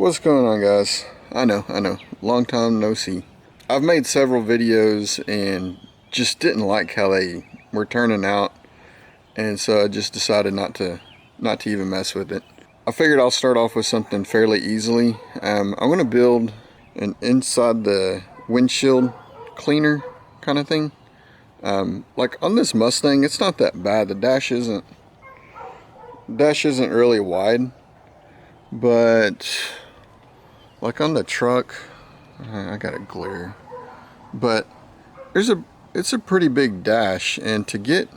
What's going on, guys? I know, long time no see. I've made several videos and just didn't like how they were turning out, and so I just decided not to even mess with it. I figured I'll start off with something fairly easily. I'm gonna build an inside the windshield cleaner kind of thing. Like on this Mustang, it's not that bad. The dash isn't really wide, but like on the truck, I got a glare, but it's a pretty big dash, and to get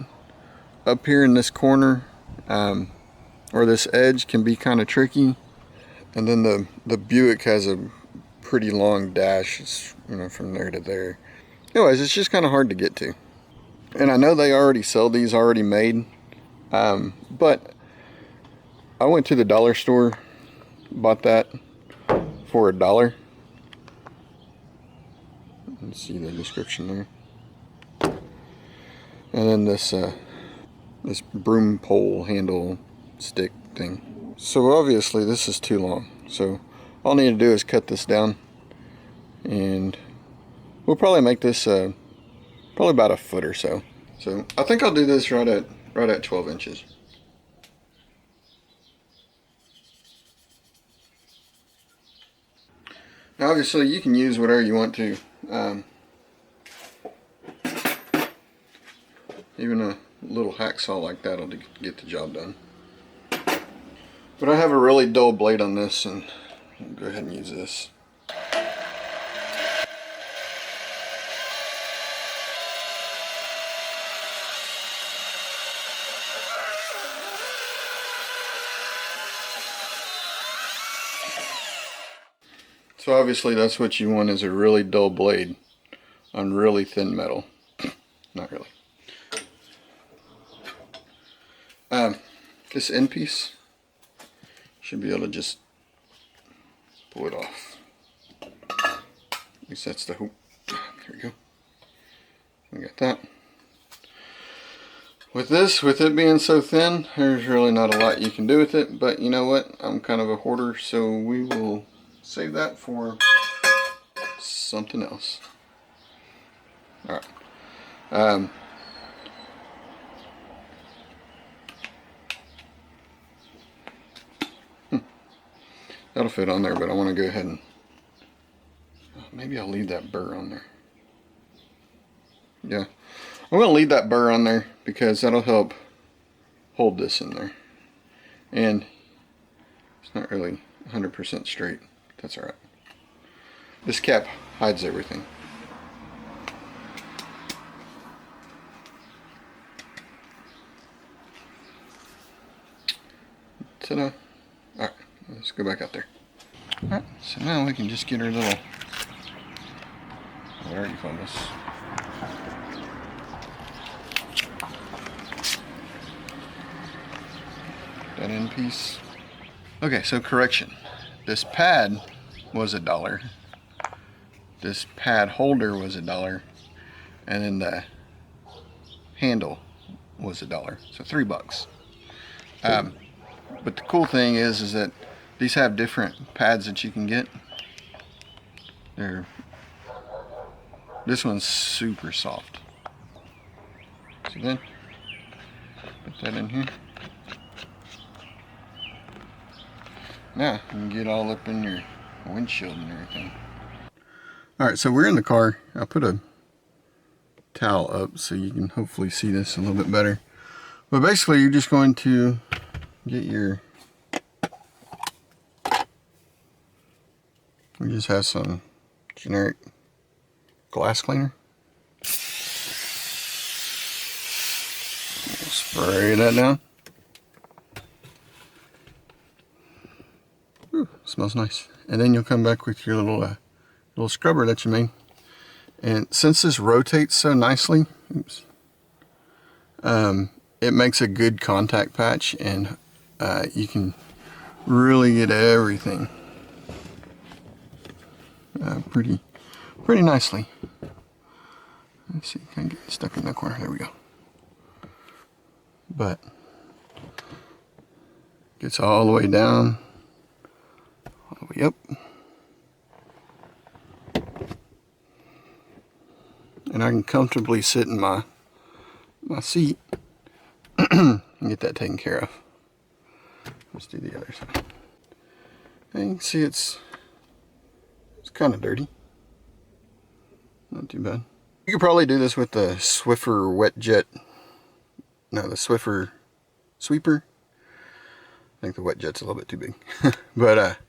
up here in this corner or this edge can be kind of tricky. And then the Buick has a pretty long dash. It's, you know, from there to there. Anyways, it's just kind of hard to get to. And I know they already sell these already made, but I went to the dollar store, bought that for $1. Let's see the description there. And then this broom pole handle stick thing. So obviously this is too long. So all I need to do is cut this down, and we'll probably make this probably about a foot or so. So I think I'll do this right at 12 inches. Now obviously you can use whatever you want to. Even a little hacksaw like that will get the job done. But I have a really dull blade on this, and I'll go ahead and use this. So obviously that's what you want, is a really dull blade on really thin metal. Not really. This end piece should be able to just pull it off. At least that's the hoop. There we go. We got that. With it being so thin, there's really not a lot you can do with it, but you know what? I'm kind of a hoarder, so we will save that for something else. Alright. That'll fit on there, but I want to go ahead and maybe I'll leave that burr on there. Yeah, I'm going to leave that burr on there because that'll help hold this in there. And it's not really 100% straight. That's alright. This cap hides everything. Ta-da. Alright, let's go back out there. Alright, so now we can just get our little, whatever you call this. That end piece. Okay, so correction. This pad was $1. This pad holder was $1. And then the handle was $1. So $3. But the cool thing is that these have different pads that you can get. This one's super soft. So then, put that in here. Now, you can get all up in your windshield and everything. Alright, so we're in the car. I put a towel up so you can hopefully see this a little bit better. But basically, you're just going to get your... We just have some generic glass cleaner. Spray that down. Ooh, smells nice. And then you'll come back with your little scrubber that you made. And since this rotates so nicely, oops, it makes a good contact patch, and you can really get everything pretty nicely. Let's see, can I get stuck in that corner? There we go. But gets all the way down, all the way up. And I can comfortably sit in my seat and get that taken care of. Let's do the other side. And you can see it's kind of dirty. Not too bad. You could probably do this with the Swiffer wet jet. No, the Swiffer sweeper. I think the wet jet's a little bit too big. But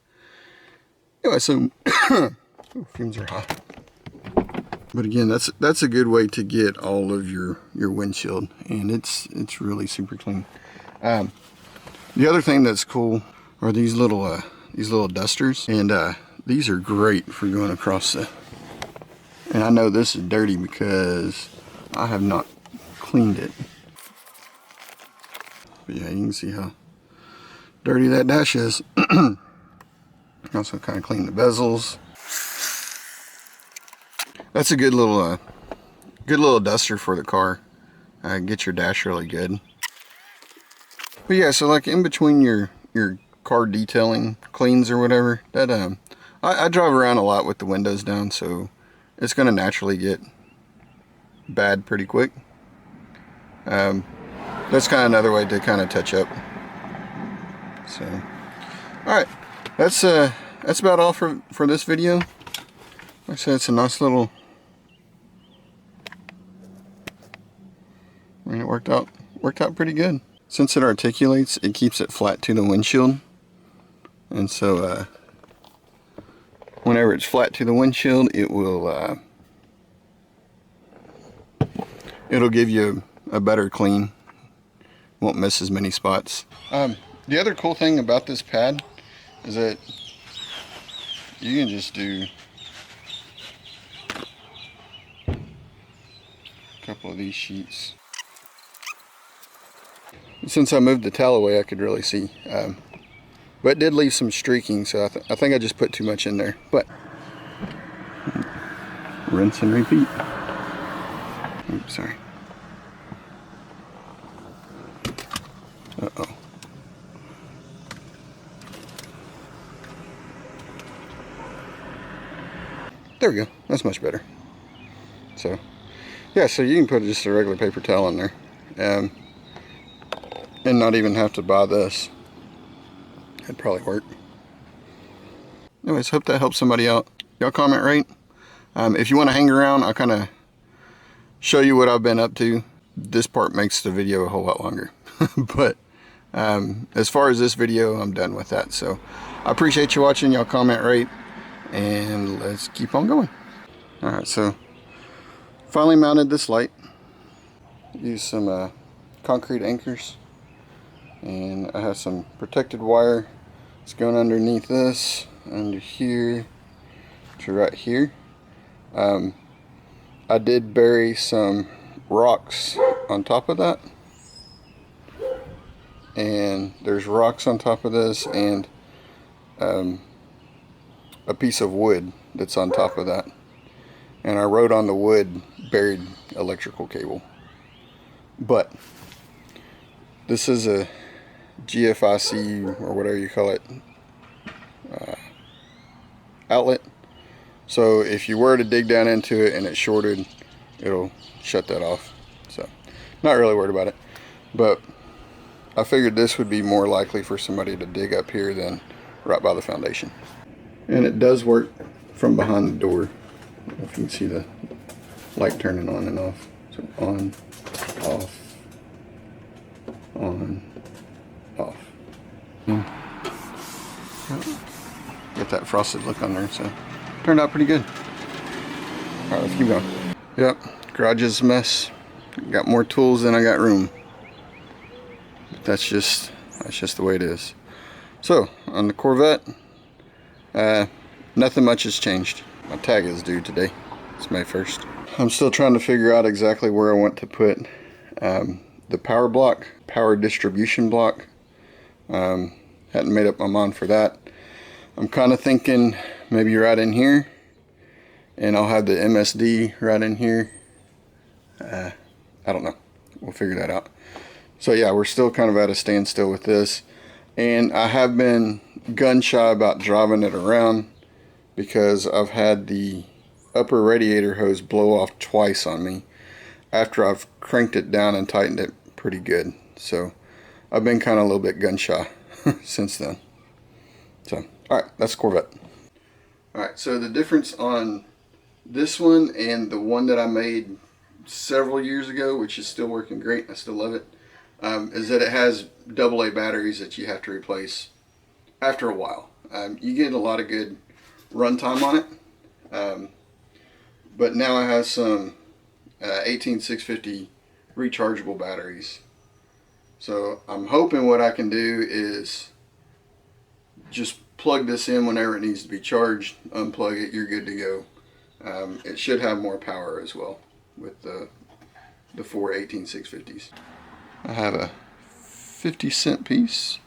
anyway, so ooh, fumes are hot. But again, that's a good way to get all of your windshield, and it's really super clean. The other thing that's cool are these little dusters, and these are great for going across the. And I know this is dirty because I have not cleaned it. But yeah, you can see how dirty that dash is. Also kind of clean the bezels. That's a good little duster for the car. Get your dash really good. But yeah, so like in between your car detailing cleans or whatever, that I drive around a lot with the windows down, so it's gonna naturally get bad pretty quick. That's kind of another way to kind of touch up. So, all right, that's about all for this video. Like I said, it's a nice little. I mean, it worked out pretty good. Since it articulates, it keeps it flat to the windshield, and so whenever it's flat to the windshield, it will it'll give you a better clean. Won't miss as many spots. The other cool thing about this pad is that you can just do a couple of these sheets. Since I moved the towel away, I could really see. But it did leave some streaking, so I think I just put too much in there. But rinse and repeat. Oops, sorry. Uh-oh. There we go. That's much better. So, yeah, so you can put just a regular paper towel in there. And not even have to buy this. It'd probably work. Anyways, hope that helps somebody out. Y'all comment rate. If you want to hang around, I'll kind of show you what I've been up to. This part makes the video a whole lot longer. But as far as this video, I'm done with that. So I appreciate you watching. Y'all comment rate. And let's keep on going. Alright, so finally mounted this light. Use some concrete anchors. And I have some protected wire. It's going underneath this, under here, to right here. I did bury some rocks on top of that. And there's rocks on top of this, and a piece of wood that's on top of that. And I wrote on the wood, buried electrical cable. But this is a GFIC, or whatever you call it, outlet. So if you were to dig down into it and it shorted, it'll shut that off. So not really worried about it. But I figured this would be more likely for somebody to dig up here than right by the foundation. And it does work from behind the door. I don't know if you can see the light turning on and off. So on, off, on, off. Get that frosted look on there, so turned out pretty good. Alright, let's keep going. Yep, garage is a mess. Got more tools than I got room. But that's just the way it is. So on the Corvette, nothing much has changed. My tag is due today. It's May 1st. I'm still trying to figure out exactly where I want to put the power distribution block. Hadn't made up my mind for that. I'm kind of thinking maybe right in here, and I'll have the MSD right in here. I don't know. We'll figure that out. So yeah, we're still kind of at a standstill with this. And I have been gun shy about driving it around because I've had the upper radiator hose blow off twice on me after I've cranked it down and tightened it pretty good. So I've been kind of a little bit gun shy since then. So, alright, that's Corvette. Alright, so the difference on this one and the one that I made several years ago, which is still working great, I still love it, is that it has AA batteries that you have to replace after a while. You get a lot of good runtime on it, but now it has some 18650 rechargeable batteries. So I'm hoping what I can do is just plug this in whenever it needs to be charged, unplug it, you're good to go. It should have more power as well with the 4 18650s. I have a 50-cent piece.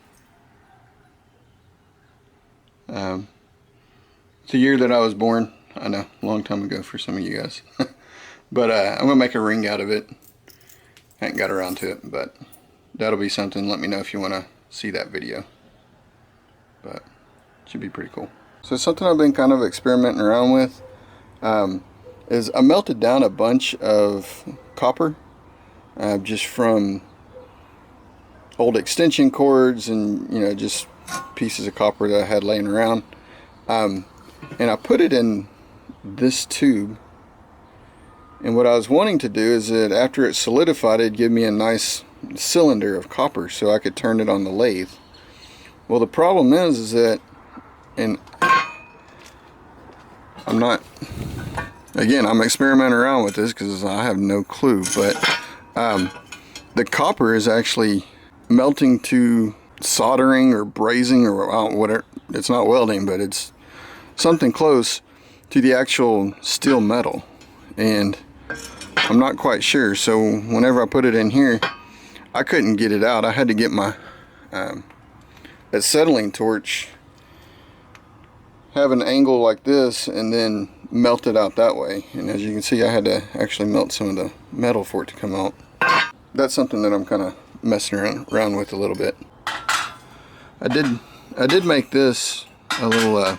It's the year that I was born. I know, a long time ago for some of you guys. But I'm going to make a ring out of it. I haven't got around to it, but that'll be something. Let me know if you want to see that video. But it should be pretty cool. So something I've been kind of experimenting around with is I melted down a bunch of copper just from old extension cords and, you know, just pieces of copper that I had laying around. And I put it in this tube. And what I was wanting to do is that after it solidified, it'd give me a nice cylinder of copper so I could turn it on the lathe. Well, the problem is that, and I'm not, again, I'm experimenting around with this because I have no clue, but the copper is actually melting to soldering or brazing or whatever. It's not welding, but it's something close to the actual steel metal. And I'm not quite sure, so whenever I put it in here, I couldn't get it out. I had to get my acetylene torch, have an angle like this, and then melt it out that way. And as you can see, I had to actually melt some of the metal for it to come out. That's something that I'm kind of messing around with a little bit. I did make this a little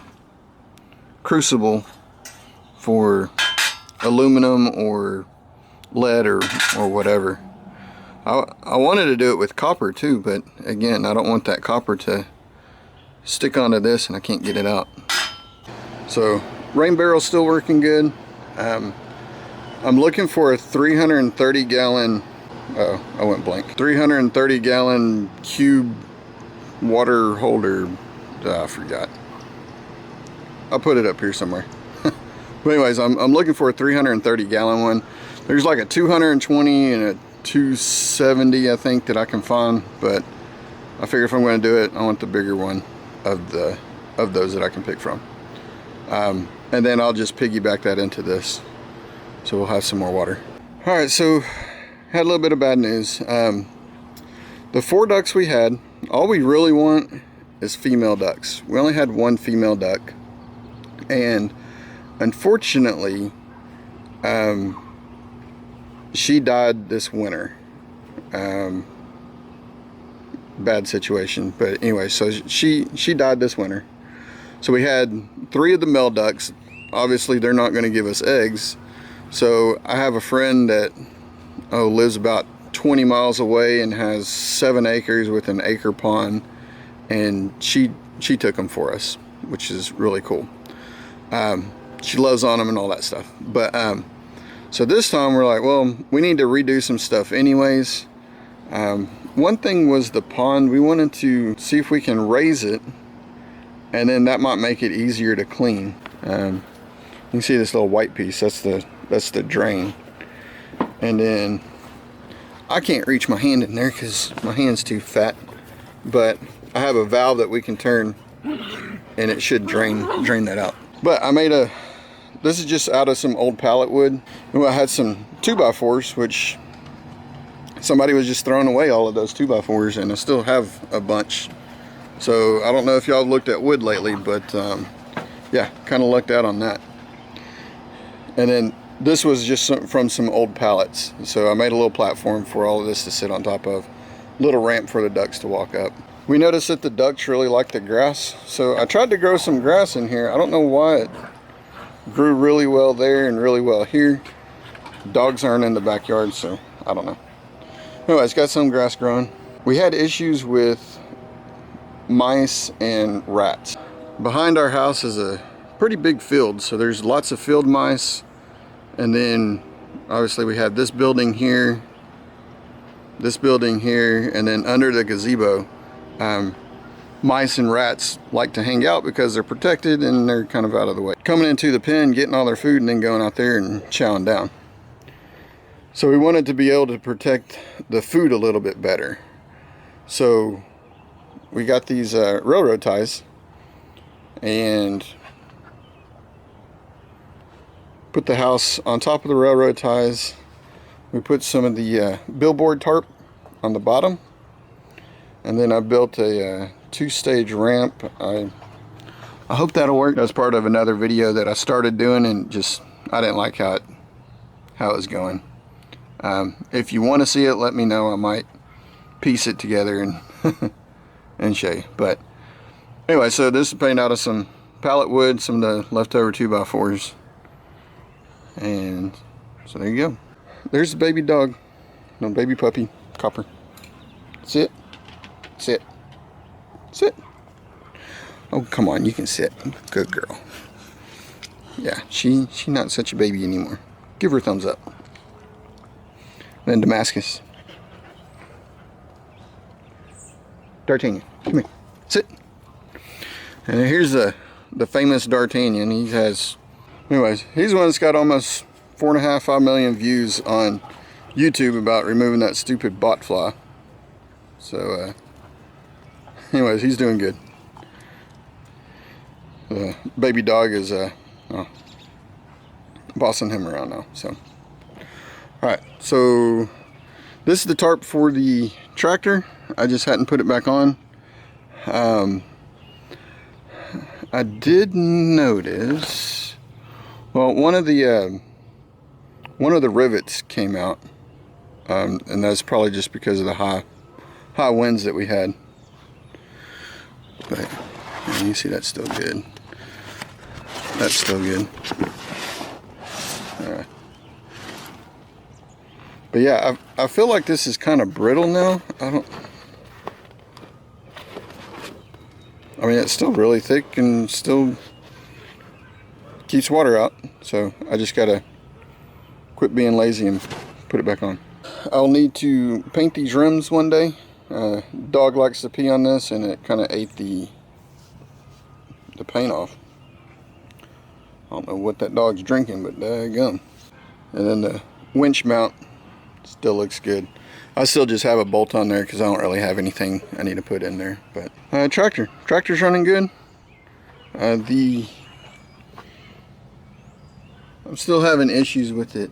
crucible for aluminum or lead or whatever. I wanted to do it with copper too, but again, I don't want that copper to stick onto this and I can't get it out. So rain barrel's still working good. I'm looking for a 330 gallon, I went blank, 330 gallon cube water holder. I forgot. I'll put it up here somewhere. But anyways, I'm looking for a 330 gallon one. There's like a 220 and a 270 I think that I can find, but I figure if I'm going to do it, I want the bigger one of those that I can pick from. And then I'll just piggyback that into this, so we'll have some more water. All right, so had a little bit of bad news. The 4 ducks we had, all we really want is female ducks. We only had 1 female duck, and unfortunately, she died this winter. Bad situation, but anyway, so she died this winter. So we had 3 of the male ducks. Obviously, they're not going to give us eggs. So I have a friend that lives about 20 miles away and has 7 acres with an acre pond, and she took them for us, which is really cool. She loves on them and all that stuff. But so this time we're like, well, we need to redo some stuff anyways. One thing was the pond. We wanted to see if we can raise it, and then that might make it easier to clean. You can see this little white piece. That's the drain. And then I can't reach my hand in there because my hand's too fat. But I have a valve that we can turn, and it should drain that out. But I made this is just out of some old pallet wood. And I had some 2x4s, which somebody was just throwing away all of those 2x4s, and I still have a bunch. So I don't know if y'all have looked at wood lately, but yeah, kind of lucked out on that. And then this was just from some old pallets. So I made a little platform for all of this to sit on top of. Little ramp for the ducks to walk up. We noticed that the ducks really like the grass, so I tried to grow some grass in here. I don't know why it grew really well there and really well here. Dogs aren't in the backyard, so I don't know. Anyway, it's got some grass growing. We had issues with mice and rats. Behind our house is a pretty big field, so there's lots of field mice, and then obviously we have this building here, and then under the gazebo, mice and rats like to hang out because they're protected and they're kind of out of the way. Coming into the pen, getting all their food, and then going out there and chowing down. So we wanted to be able to protect the food a little bit better. So we got these railroad ties and put the house on top of the railroad ties. We put some of the billboard tarp on the bottom, and then I built a two-stage ramp. I hope that'll work. That's part of another video that I started doing, and just I didn't like how it was going. If you want to see it, let me know. I might piece it together and and show you. But anyway, so this is painted out of some pallet wood, some of the leftover 2x4s, and so there you go. There's the baby dog, no, baby puppy, Copper. Sit, sit, sit. Oh, come on, you can sit. Good girl. Yeah, she's not such a baby anymore. Give her a thumbs up. Then Damascus. D'Artagnan, come here, sit. And here's the famous D'Artagnan. He has, anyways, he's the one that's got almost 4.5–5 million views on YouTube about removing that stupid bot fly. So, anyways, he's doing good. The baby dog is bossing him around now. So, all right. So this is the tarp for the tractor. I just hadn't put it back on. I did notice, well, one of the rivets came out, and that's probably just because of the high winds that we had. But you see, that's still good. That's still good. All right. But yeah, I feel like this is kind of brittle now. I mean, it's still really thick and still keeps water out. So I just gotta quit being lazy and put it back on. I'll need to paint these rims one day. Dog likes to pee on this, and it kind of ate the paint off. I don't know what that dog's drinking, but daggum. And then the winch mount still looks good. I still just have a bolt on there because I don't really have anything I need to put in there. But tractor's running good. I'm still having issues with it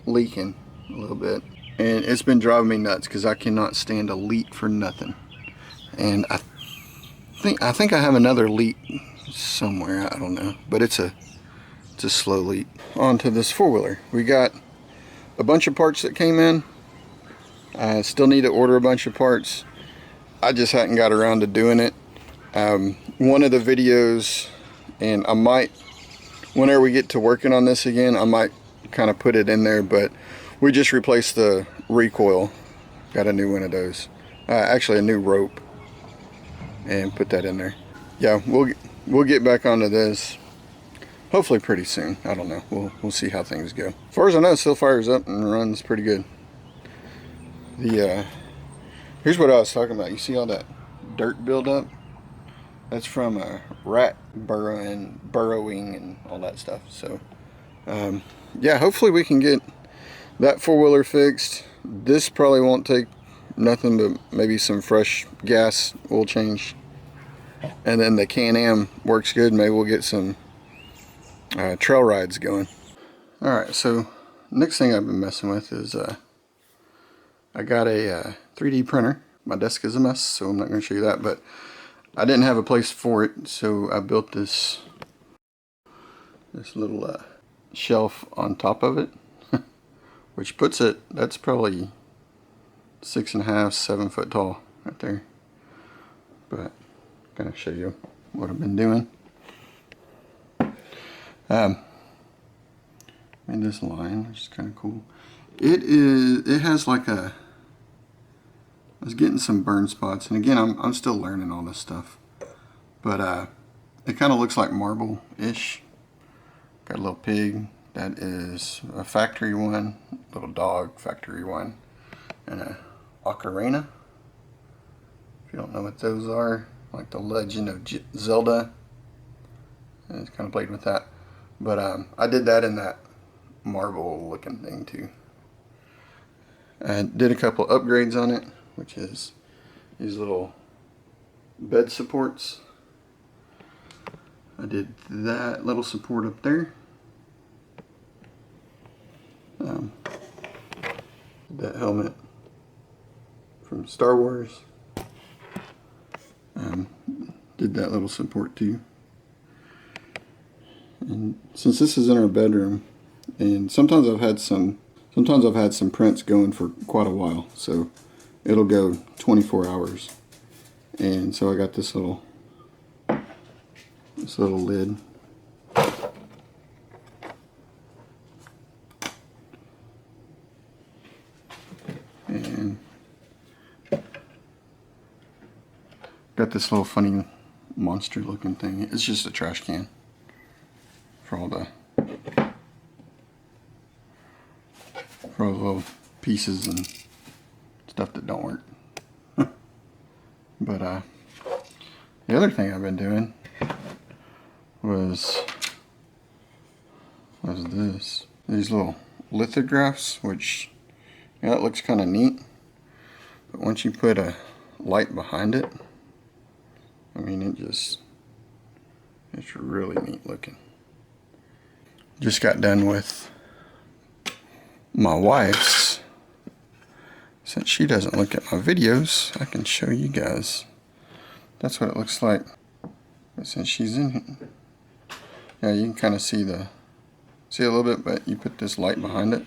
leaking a little bit, and it's been driving me nuts because I cannot stand a leak for nothing. And I think I have another leak somewhere, I don't know, but it's a slow leak. On to this four-wheeler. We got a bunch of parts that came in. I still need to order a bunch of parts. I just hadn't got around to doing it. One of the videos, and I might, whenever we get to working on this again, I might kind of put it in there, but we just replaced the recoil. Got a new one of those. Actually a new rope, and put that in there. Yeah, we'll get back onto this hopefully pretty soon. I don't know. We'll see how things go. As far as I know, it still fires up and runs pretty good. Here's what I was talking about. You see all that dirt buildup? That's from a rat burrowing and all that stuff. So yeah, hopefully we can get that four-wheeler fixed. This probably won't take nothing but maybe some fresh gas oil change, and then the Can-Am works good. Maybe we'll get some trail rides going. Alright, so next thing I've been messing with is I got a 3D printer. My desk is a mess, so I'm not going to show you that, but I didn't have a place for it, so I built this little shelf on top of it, which puts it, that's probably 6.5–7 foot tall right there. but I'm gonna show you what I've been doing. Made this line, which is kind of cool. It has like a, I was getting some burn spots, and again, I'm still learning all this stuff, but it kind of looks like marble-ish. Got a little pig, that is a factory one, little dog, factory one, and a ocarina. If you don't know what those are, like the Legend of Zelda, and it's kind of played with that. But I did that in that marble looking thing too. I did a couple upgrades on it, which is these little bed supports. I did that little support up there. That helmet from Star Wars. Did that little support too. And since this is in our bedroom, and sometimes I've had some prints going for quite a while, so it'll go 24 hours. And so I got this little lid. And got this little funny monster looking thing. It's just a trash can for all the little pieces and stuff that don't work. But the other thing I've been doing was these little lithographs, which, yeah, it looks kind of neat, but once you put a light behind it, I mean, it's really neat looking. Just got done with my wife's. Since she doesn't look at my videos, I can show you guys. That's what it looks like. But since she's in here, yeah, you can kind of see a little bit, but you put this light behind it.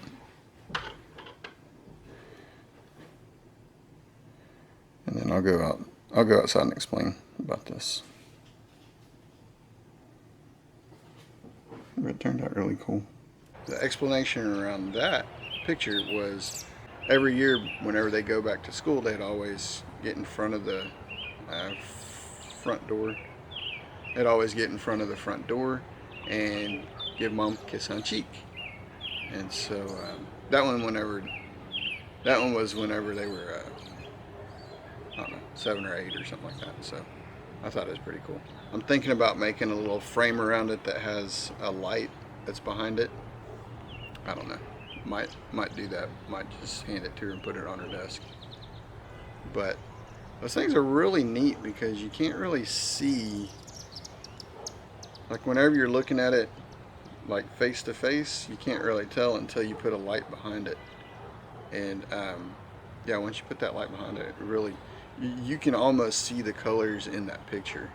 And then I'll go outside and explain about this. But it turned out really cool. The explanation around that picture was every year whenever they go back to school, they'd always get in front of the front door. They'd always get in front of the front door and give Mom a kiss on cheek. And so that one was whenever they were I don't know, 7 or 8 or something like that. So I thought it was pretty cool. I'm thinking about making a little frame around it that has a light that's behind it. I don't know. Might do that. Might just hand it to her and put it on her desk. But those things are really neat because you can't really see, like whenever you're looking at it like face to face, you can't really tell until you put a light behind it. And yeah, once you put that light behind it, really you can almost see the colors in that picture.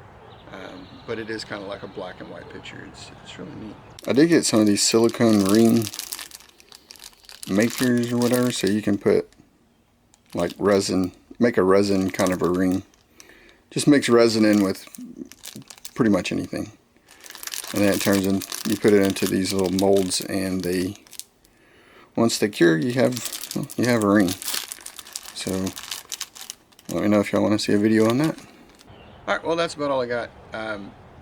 But it is kind of like a black and white picture. It's really neat. I did get some of these silicone ring makers or whatever, so you can put like resin, make a resin kind of a ring. Just mix resin in with pretty much anything, and then it turns in, you put it into these little molds, and once they cure, you have a ring. So let me know if y'all want to see a video on that. Alright, well, that's about all I got.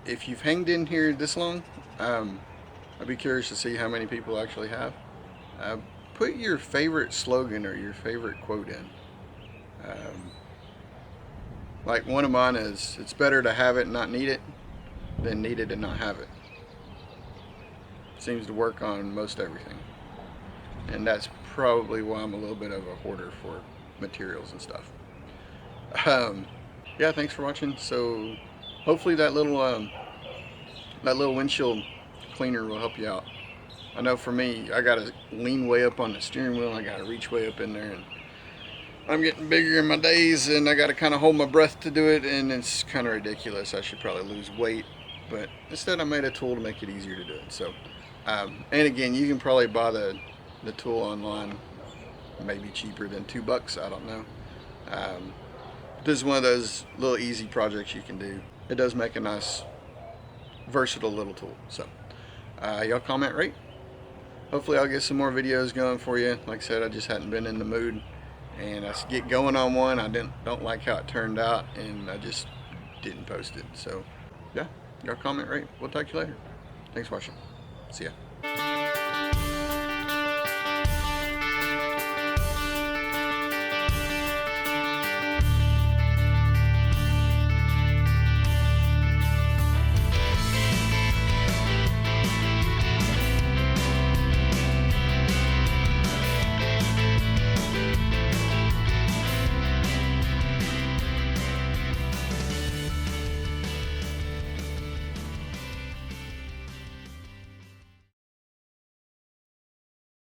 If you've hanged in here this long, I'd be curious to see how many people actually have. Put your favorite slogan or your favorite quote in. Like one of mine is, it's better to have it and not need it than need it and not have it. Seems to work on most everything. And that's probably why I'm a little bit of a hoarder for materials and stuff. Yeah, thanks for watching. So hopefully that little windshield cleaner will help you out. I know for me, I gotta lean way up on the steering wheel, I gotta reach way up in there, and I'm getting bigger in my days, and I gotta kind of hold my breath to do it, and it's kind of ridiculous. I should probably lose weight, but instead I made a tool to make it easier to do it. So and again, you can probably buy the tool online, maybe cheaper than $2, I don't know. this is one of those little easy projects you can do. It does make a nice versatile little tool. So y'all comment, rate. Hopefully I'll get some more videos going for you. Like I said, I just hadn't been in the mood, and I get going on one. I don't like how it turned out, and I just didn't post it. So yeah, y'all comment, rate. We'll talk to you later. Thanks for watching. See ya.